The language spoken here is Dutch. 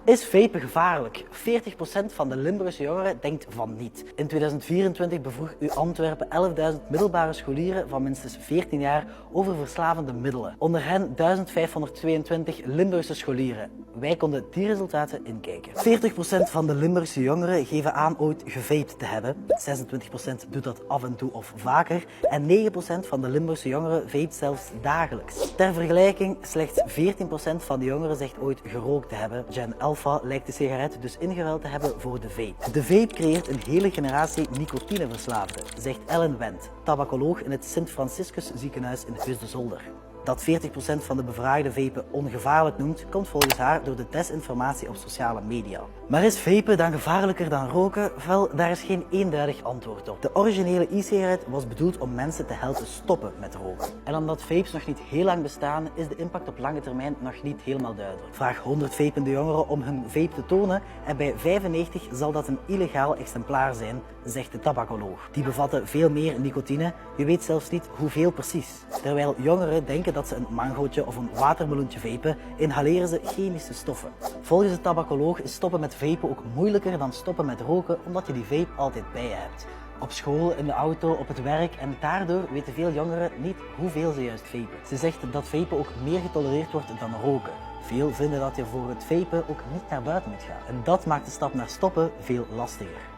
Is vapen gevaarlijk? 40% van de Limburgse jongeren denkt van niet. In 2024 bevroeg U Antwerpen 11.000 middelbare scholieren van minstens 14 jaar over verslavende middelen. Onder hen 1522 Limburgse scholieren. Wij konden die resultaten inkijken. 40% van de Limburgse jongeren geven aan ooit gevaped te hebben. 26% doet dat af en toe of vaker. En 9% van de Limburgse jongeren vapet zelfs dagelijks. Ter vergelijking, slechts 14% van de jongeren zegt ooit gerookt te hebben. Gen Alpha lijkt de sigaret dus ingeruild te hebben voor de vape. De vape creëert een hele generatie nicotineverslaafden, zegt Ellen Wendt, tabacoloog in het Sint-Franciscus ziekenhuis in Heus de Zolder. Dat 40% van de bevraagden vapen ongevaarlijk noemt, komt volgens haar door de desinformatie op sociale media. Maar is vapen dan gevaarlijker dan roken? Wel, daar is geen eenduidig antwoord op. De originele e-sigaret was bedoeld om mensen te helpen stoppen met roken. En omdat vapes nog niet heel lang bestaan, is de impact op lange termijn nog niet helemaal duidelijk. Vraag 100 vapende jongeren om hun vape te tonen en bij 95 zal dat een illegaal exemplaar zijn, zegt de tabacoloog. Die bevatten veel meer nicotine, je weet zelfs niet hoeveel precies. Terwijl jongeren denken dat ze een mangootje of een watermeloentje vapen, inhaleren ze chemische stoffen. Volgens de tabacoloog is stoppen met vapen ook moeilijker dan stoppen met roken, omdat je die vape altijd bij je hebt. Op school, in de auto, op het werk en daardoor weten veel jongeren niet hoeveel ze juist vapen. Ze zegt dat vapen ook meer getolereerd wordt dan roken. Veel vinden dat je voor het vapen ook niet naar buiten moet gaan. En dat maakt de stap naar stoppen veel lastiger.